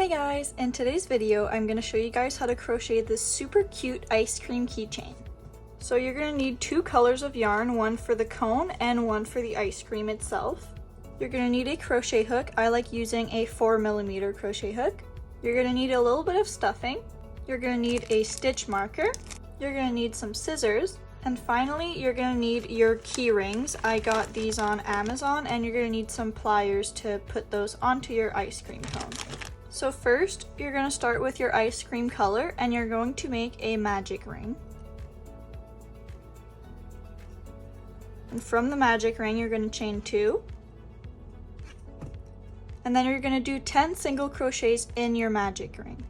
Hey guys, in today's video I'm going to show you guys how to crochet this super cute ice cream keychain. So you're going to need two colors of yarn, one for the cone and one for the ice cream itself. You're going to need a crochet hook. I like using a 4mm crochet hook. You're going to need a little bit of stuffing. You're going to need a stitch marker. You're going to need some scissors. And finally, you're going to need your key rings. I got these on Amazon, and you're going to need some pliers to put those onto your ice cream cone. So first, you're going to start with your ice cream color, and you're going to make a magic ring. And from the magic ring, you're going to chain 2. And then you're going to do 10 single crochets in your magic ring.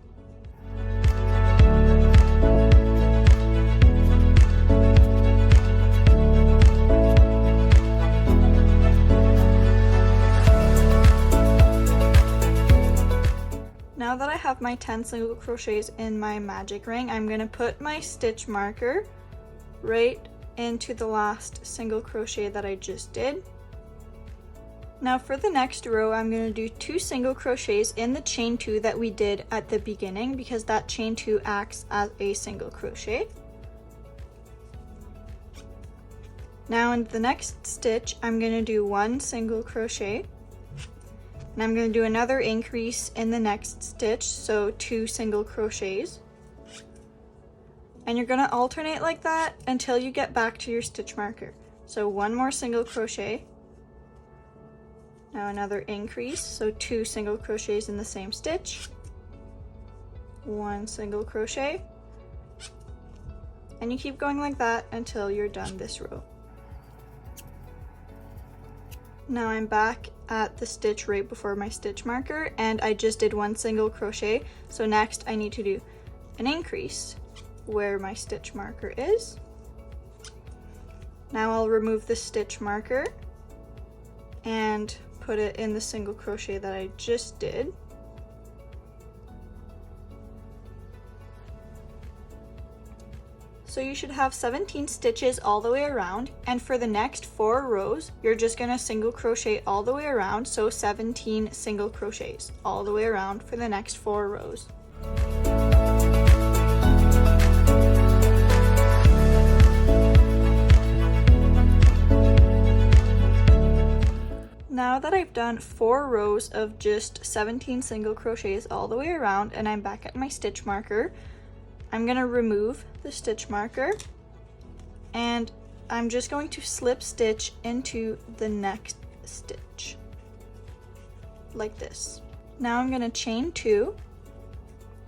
Now that I have my 10 single crochets in my magic ring, I'm going to put my stitch marker right into the last single crochet that I just did. Now for the next row, I'm going to do 2 single crochets in the chain 2 that we did at the beginning, because that chain 2 acts as a single crochet. Now in the next stitch, I'm going to do 1 single crochet. And I'm going to do another increase in the next stitch, so 2 single crochets. And you're going to alternate like that until you get back to your stitch marker. So 1 more single crochet. Now another increase, so 2 single crochets in the same stitch. 1 single crochet. And you keep going like that until you're done this row. Now I'm back at the stitch right before my stitch marker, and I just did 1 single crochet. So next I need to do an increase where my stitch marker is. Now I'll remove the stitch marker and put it in the single crochet that I just did. So you should have 17 stitches all the way around, and for the next 4 rows, you're just going to single crochet all the way around, so 17 single crochets all the way around for the next 4 rows. Now that I've done 4 rows of just 17 single crochets all the way around, and I'm back at my stitch marker, I'm going to remove the stitch marker, and I'm just going to slip stitch into the next stitch like this. Now I'm going to chain 2,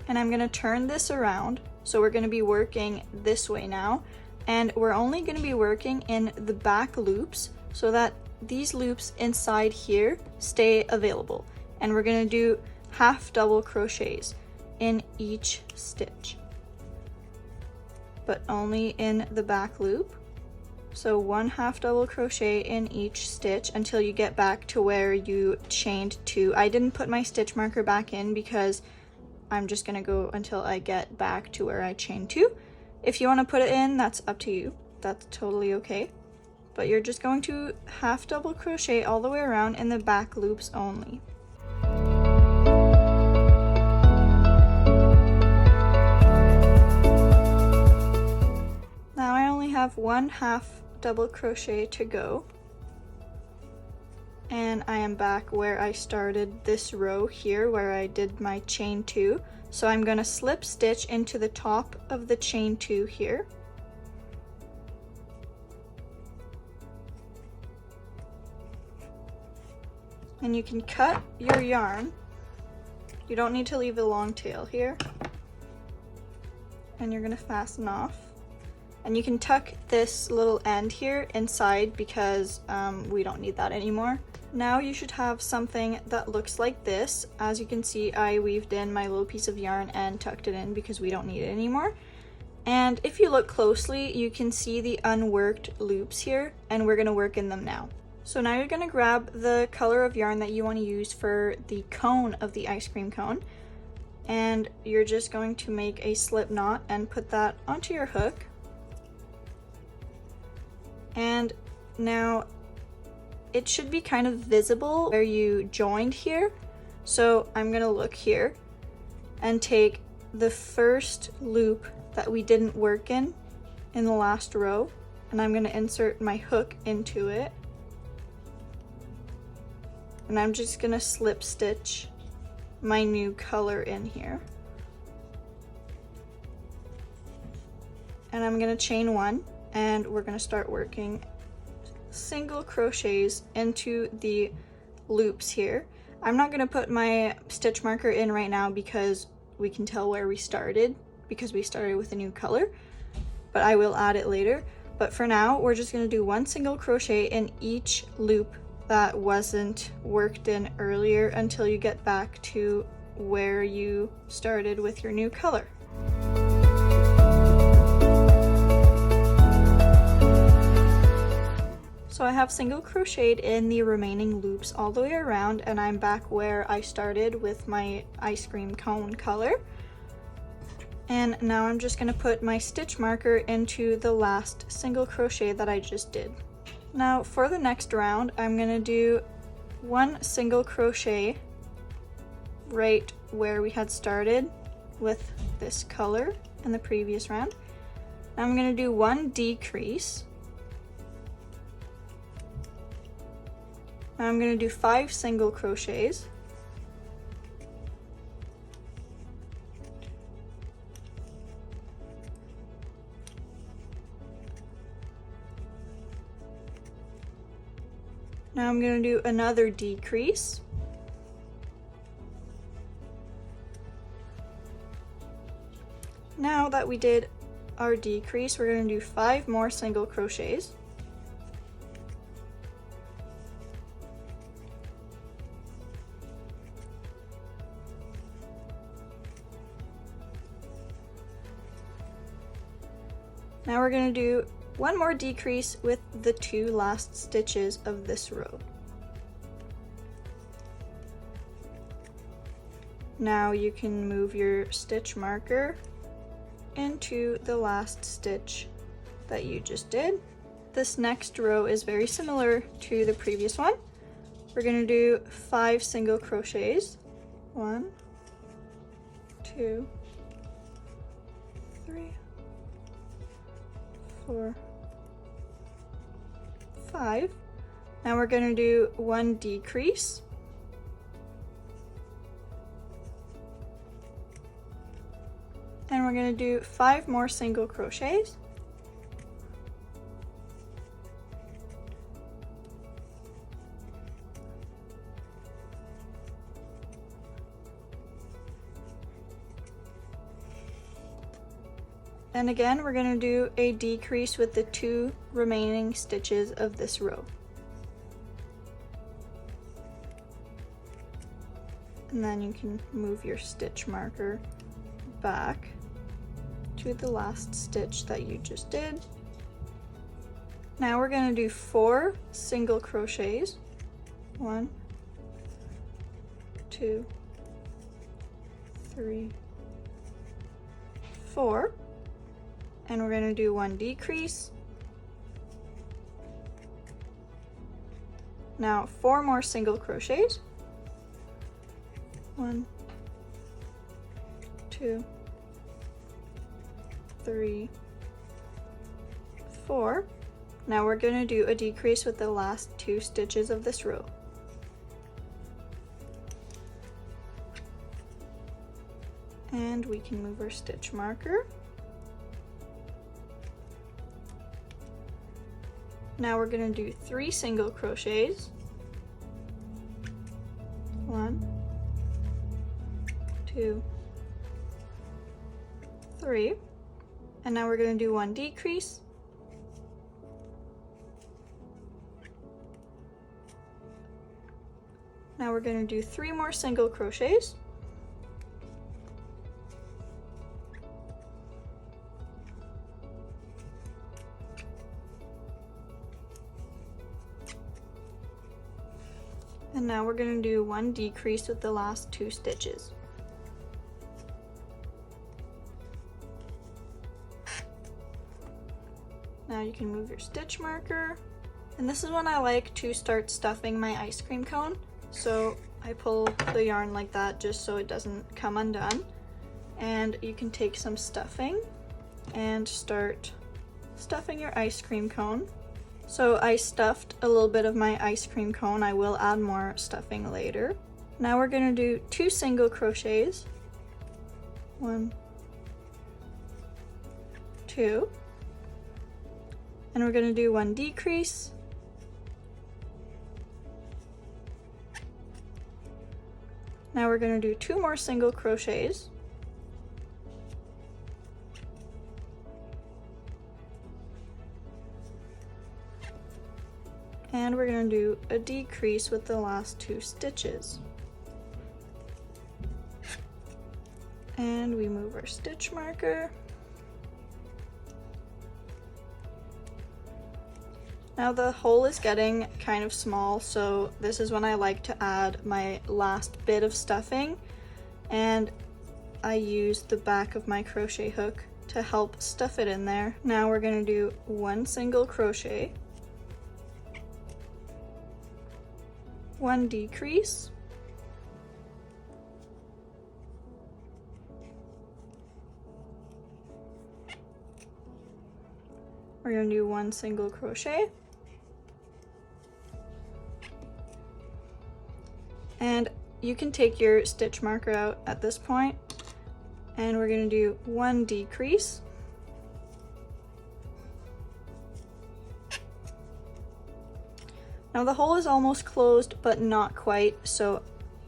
and I'm going to turn this around, so we're going to be working this way now, and we're only going to be working in the back loops so that these loops inside here stay available, and we're going to do half double crochets in each stitch, but only in the back loop. So 1 half double crochet in each stitch until you get back to where you chained 2. I didn't put my stitch marker back in because I'm just gonna go until I get back to where I chained 2. If you want to put it in, that's up to you. That's totally okay. But you're just going to half double crochet all the way around in the back loops only. Now I only have 1 half double crochet to go, and I am back where I started this row here where I did my chain 2. So I'm going to slip stitch into the top of the chain 2 here. And you can cut your yarn. You don't need to leave a long tail here. And you're going to fasten off. And you can tuck this little end here inside because we don't need that anymore. Now you should have something that looks like this. As you can see, I weaved in my little piece of yarn and tucked it in because we don't need it anymore. And if you look closely, you can see the unworked loops here, and we're going to work in them now. So now you're going to grab the color of yarn that you want to use for the cone of the ice cream cone, and you're just going to make a slip knot and put that onto your hook. And now it should be kind of visible where you joined here. So I'm gonna look here and take the first loop that we didn't work in the last row, and I'm going to insert my hook into it, and I'm just going to slip stitch my new color in here, and I'm going to chain 1, and we're going to start working single crochets into the loops here. I'm not going to put my stitch marker in right now because we can tell where we started, because we started with a new color, but I will add it later. But for now, we're just going to do 1 single crochet in each loop that wasn't worked in earlier until you get back to where you started with your new color. So I have single crocheted in the remaining loops all the way around, and I'm back where I started with my ice cream cone color. And now I'm just going to put my stitch marker into the last single crochet that I just did. Now for the next round, I'm going to do 1 single crochet right where we had started with this color in the previous round. Now I'm going to do 1 decrease. Now I'm going to do 5 single crochets. Now I'm going to do another decrease. Now that we did our decrease, we're going to do 5 more single crochets. Now we're going to do 1 more decrease with the 2 last stitches of this row. Now you can move your stitch marker into the last stitch that you just did. This next row is very similar to the previous one. We're going to do 5 single crochets. 1, 2, 3, 4, 5. Now we're going to do 1 decrease. And we're going to do 5 more single crochets. And again, we're going to do a decrease with the 2 remaining stitches of this row. And then you can move your stitch marker back to the last stitch that you just did. Now we're going to do 4 single crochets. 1, 2, 3, 4. And we're going to do 1 decrease. Now 4 more single crochets. 1, 2, 3, 4. Now we're going to do a decrease with the last 2 stitches of this row. And we can move our stitch marker. Now we're going to do 3 single crochets. 1, 2, 3. And now we're going to do 1 decrease. Now we're going to do 3 more single crochets. And now we're going to do 1 decrease with the last 2 stitches. Now you can move your stitch marker. And this is when I like to start stuffing my ice cream cone. So I pull the yarn like that just so it doesn't come undone. And you can take some stuffing and start stuffing your ice cream cone. So I stuffed a little bit of my ice cream cone. I will add more stuffing later. Now we're going to do 2 single crochets. 1, 2. And we're going to do 1 decrease. Now we're going to do 2 more single crochets. And we're going to do a decrease with the last 2 stitches. And we move our stitch marker. Now the hole is getting kind of small, so this is when I like to add my last bit of stuffing, and I use the back of my crochet hook to help stuff it in there. Now we're going to do 1 single crochet, 1 decrease, we're going to do 1 single crochet, and you can take your stitch marker out at this point, and we're going to do 1 decrease, now the hole is almost closed but not quite, so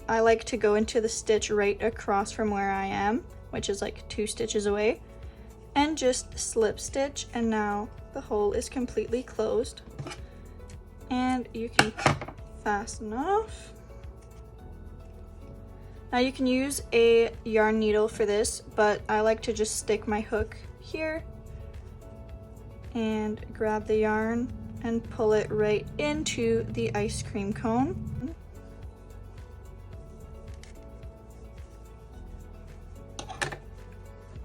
I like to go into the stitch right across from where I am, which is like 2 stitches away, and just slip stitch, and now the hole is completely closed, and you can fasten off. Now you can use a yarn needle for this, but I like to just stick my hook here and grab the yarn and pull it right into the ice cream cone.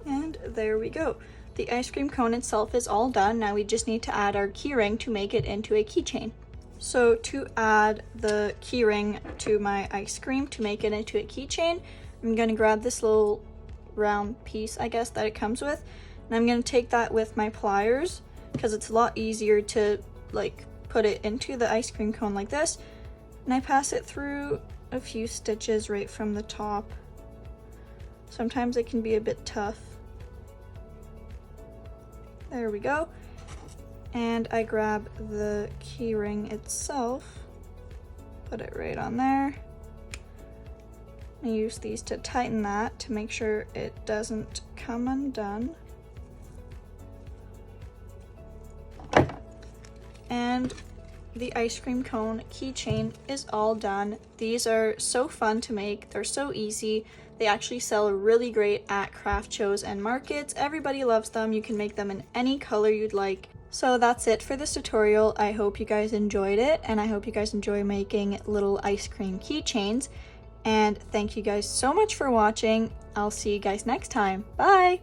And there we go. The ice cream cone itself is all done. Now we just need to add our keyring to make it into a keychain. So to add the keyring to my ice cream to make it into a keychain, I'm going to grab this little round piece, I guess, that it comes with, and I'm going to take that with my pliers because it's a lot easier to like put it into the ice cream cone like this, and I pass it through a few stitches right from the top. Sometimes it can be a bit tough. There we go. And I grab the keyring itself, put it right on there. I use these to tighten that to make sure it doesn't come undone. And the ice cream cone keychain is all done. These are so fun to make. They're so easy. They actually sell really great at craft shows and markets. Everybody loves them. You can make them in any color you'd like. So that's it for this tutorial. I hope you guys enjoyed it, and I hope you guys enjoy making little ice cream keychains. And thank you guys so much for watching. I'll see you guys next time. Bye!